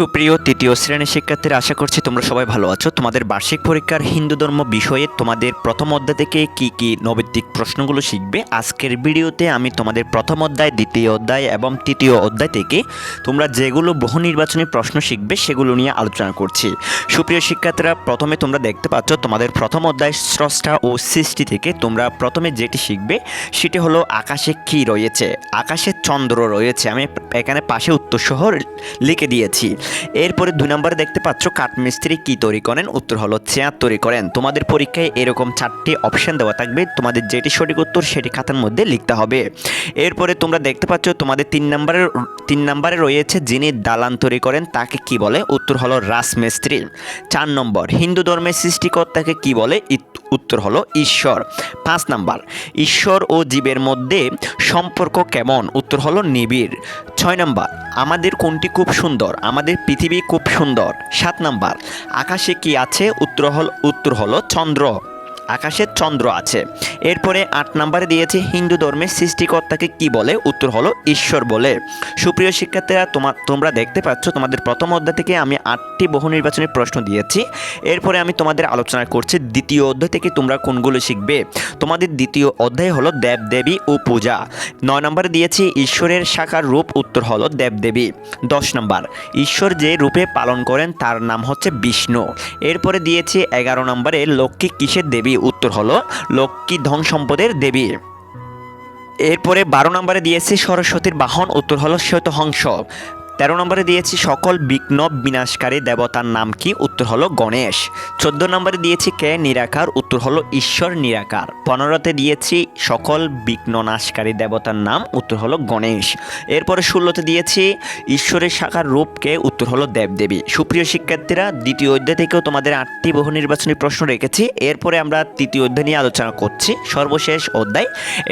সুপ্রিয় তৃতীয় শ্রেণীর শিক্ষার্থীরা, আশা করছি তোমরা সবাই ভালো আছো। তোমাদের বার্ষিক পরীক্ষার হিন্দু ধর্ম বিষয়ে তোমাদের প্রথম অধ্যায় থেকে কি নৈবিত্তিক প্রশ্নগুলো শিখবে। আজকের ভিডিওতে আমি তোমাদের প্রথম অধ্যায়, দ্বিতীয় অধ্যায় এবং তৃতীয় অধ্যায় থেকে তোমরা যেগুলো বহু নির্বাচনী প্রশ্ন শিখবে সেগুলো নিয়ে আলোচনা করছি। সুপ্রিয় শিক্ষার্থীরা, প্রথমে তোমরা দেখতে পাচ্ছ তোমাদের প্রথম অধ্যায় স্রষ্টা ও সৃষ্টি থেকে তোমরা প্রথমে যেটি শিখবে সেটি হলো আকাশে কি রয়েছে। আকাশে চন্দ্র রয়েছে, আমি এখানে পাশে উত্তর সহ লিখে দিয়েছি। এরপরে 2 নম্বরে দেখতে পাচ্ছ কাঠমিস্ত্রি কি তৈরি করেন, উত্তর হলো চেয়ার তৈরি করেন। তোমাদের পরীক্ষায় এরকম 4টি অপশন দেওয়া থাকবে, তোমাদের যেটি সঠিক উত্তর সেটি খাতার মধ্যে লিখতে হবে। এরপরে তোমরা দেখতে পাচ্ছ তোমাদের 3 নম্বরে রয়েছে যিনি দালান তৈরি করেন তাকে কি বলে, উত্তর হলো রাজমিস্ত্রি। 4 নম্বর হিন্দু ধর্মের সৃষ্টিকর্তাকে কি বলে, উত্তর হলো ঈশ্বর। 5 নম্বর ঈশ্বর ও জীবের মধ্যে সম্পর্ক কেমন, উত্তর হলো নিবিড়। 6 নম্বর আমাদের কোনটি খুব সুন্দর, আমাদের পৃথিবী খুব সুন্দর। 7 নম্বর আকাশে কি আছে, উত্তর হলো চন্দ্র, আকাশে চন্দ্র আছে। এরপরে 8 নম্বরে দিয়েছে হিন্দু ধর্মের সৃষ্টিকর্তাকে কি বলে, উত্তর হলো ঈশ্বর বলে। সুপ্রিয় শিক্ষার্থীরা, তোমরা দেখতে পাচ্ছ তোমাদের প্রথম অধ্যায় থেকে আমি 8টি বহু নির্বাচনী প্রশ্ন দিয়েছি। এরপরে আমি তোমাদের আলোচনা করছি দ্বিতীয় অধ্যায় থেকে তোমরা কোনগুলো শিখবে। তোমাদের দ্বিতীয় অধ্যায় হলো দেবদেবী ও পূজা। 9 নম্বরে দিয়েছি ঈশ্বরের সাকার রূপ, উত্তর হলো দেবদেবী। 10 নম্বর ঈশ্বর যে রূপে পালন করেন তার নাম হচ্ছে বিষ্ণু। এরপরে দিয়েছি 11 নম্বরে লক্ষ্মী কিসের দেবী, উত্তর হলো লক্ষ্মী ধন সম্পদের দেবী। এরপরে 12 নম্বরে দিয়েছি সরস্বতীর বাহন, উত্তর হলো শ্বেতহংস। 13 নম্বরে দিয়েছি সকল বিঘ্ন বিনাশকারী দেবতার নাম কি, উত্তর হলো গণেশ। 14 নম্বরে দিয়েছি কে নিরাকার, উত্তর হলো ঈশ্বর নিরাকার। 15তে দিয়েছি সকল বিঘ্ন নাশকারী দেবতার নাম, উত্তর হলো গণেশ। এরপরে 16তে দিয়েছি ঈশ্বরের সাকার রূপকে, উত্তর হলো দেবদেবী। সুপ্রিয় শিক্ষার্থীরা, দ্বিতীয় অধ্যায় থেকেও তোমাদের 8টি বহু নির্বাচনী প্রশ্ন রেখেছি। এরপরে আমরা তৃতীয় অধ্যায় নিয়ে আলোচনা করছি, সর্বশেষ অধ্যায়।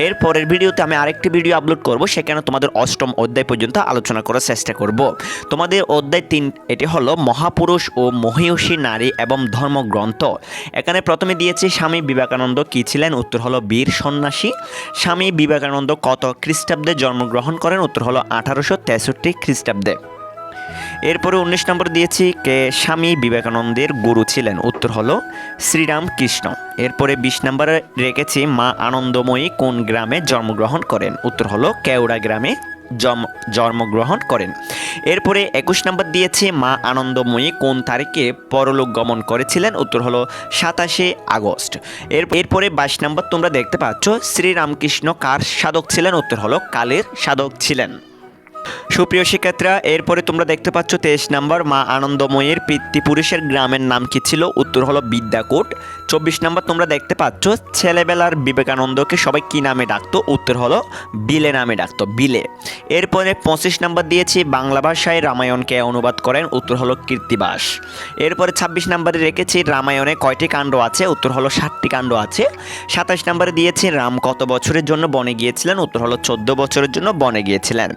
এরপরের ভিডিওতে আমি আরেকটি ভিডিও আপলোড করব, সেখানে তোমাদের 8ম অধ্যায় পর্যন্ত আলোচনা করার চেষ্টা করব। তোমাদের অধ্যায় 3 এটি হলো মহাপুরুষ ও মহীয়সী নারী এবং ধর্মগ্রন্থ। এখানে প্রথমে দিয়েছি স্বামী বিবেকানন্দ কি ছিলেন, উত্তর হলো বীর সন্ন্যাসী। স্বামী বিবেকানন্দ কত খ্রিস্টাব্দে জন্মগ্রহণ করেন, উত্তর হলো 1863 খ্রিস্টাব্দে। এরপরে 19 নম্বর দিয়েছি কে স্বামী বিবেকানন্দের গুরু ছিলেন, উত্তর হলো শ্রীরামকৃষ্ণ। এরপরে 20 নম্বরে রেখেছি মা আনন্দময়ী কোন গ্রামে জন্মগ্রহণ করেন, উত্তর হলো কেওড়া গ্রামে জন্মগ্রহণ করেন। এরপরে 21 নম্বর দিয়েছে মা আনন্দময়ী কোন তারিখে পরলোক গমন করেছিলেন, উত্তর হলো 27শে আগস্ট। এরপরে 22 নম্বর তোমরা দেখতে পাচ্ছ শ্রীরামকৃষ্ণ কার সাধক ছিলেন, উত্তর হলো কালের সাধক ছিলেন। সুপ্রিয় শিক্ষার্থীরা, এরপরে তোমরা দেখতে পাচ্ছ 23 নম্বর মা আনন্দময়ীর পিতৃপুরুষের গ্রামের নাম কি ছিল, উত্তর হলো বিদ্যাকূট। 24 নম্বর তোমরা দেখতে পাচ্ছ ছেলেবেলার বিবেকানন্দকে সবাই কি নামে ডাকতো, উত্তর হলো বিলে নামে ডাকতো, বিলে। এরপরে 25 নম্বর দিয়েছি বাংলা ভাষায় রামায়ণকে অনুবাদ করেন, উত্তর হলো কীর্তিবাস। এরপরে 26 নম্বরে রেখেছি রামায়ণে কয়টি কাণ্ড আছে, উত্তর হলো 7টি কাণ্ড আছে। 27 নম্বরে দিয়েছি রাম কত বছরের জন্য বনে গিয়েছিলেন, উত্তর হলো 14 বছরের জন্য বনে গিয়েছিলেন।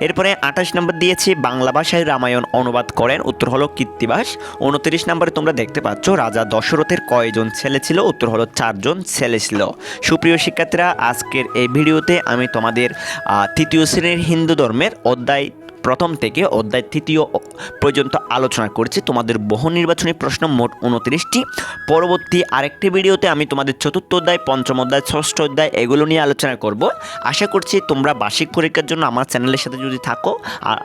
এরপরে 28 নম্বর দিয়েছি বাংলা ভাষায় রামায়ণ অনুবাদ করেন, উত্তর হলো কীর্তিবাস। 29 নম্বরে তোমরা দেখতে পাচ্ছ রাজা দশরথের কয়জন ছেলে ছিল, উত্তর হলো 4 জন ছেলে ছিল। সুপ্রিয় শিক্ষার্থীরা, আজকের এই ভিডিওতে আমি তোমাদের তৃতীয় শ্রেণীর হিন্দু ধর্মের অধ্যায় প্রথম থেকে অধ্যায় 3 পর্যন্ত আলোচনা করেছি। তোমাদের বহু নির্বাচনী প্রশ্ন মোট 29টি। পরবর্তী আরেকটি ভিডিওতে আমি তোমাদের 4র্থ অধ্যায়, 5ম অধ্যায়, 6ষ্ঠ অধ্যায় এগুলো নিয়ে আলোচনা করব। আশা করছি তোমরা বার্ষিক পরীক্ষার জন্য আমার চ্যানেলের সাথে যদি থাকো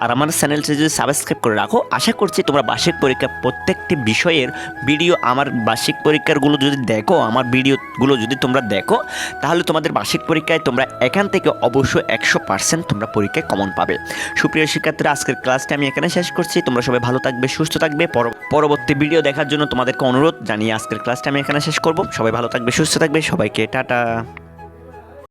আর আমার চ্যানেলটি যদি সাবস্ক্রাইব করে রাখো, আশা করছি তোমরা বার্ষিক পরীক্ষা প্রত্যেকটি বিষয়ের ভিডিও, আমার বার্ষিক পরীক্ষারগুলো যদি দেখো, আমার ভিডিওগুলো যদি তোমরা দেখো, তাহলে তোমাদের বার্ষিক পরীক্ষায় তোমরা এখান থেকে অবশ্যই 100% তোমরা পরীক্ষায় কমন পাবে। সুপ্রিয় শিক্ষার্থীরা, আজকের ক্লাসটা আমি এখানে শেষ করছি। তোমরা সবাই ভালো থাকবে, সুস্থ থাকবে। পরবর্তী ভিডিও দেখার জন্য তোমাদেরকে অনুরোধ জানিয়ে আজকের ক্লাসটা আমি এখানে শেষ করব। সবাই ভালো থাকবে, সুস্থ থাকবে। সবাইকে টাটা।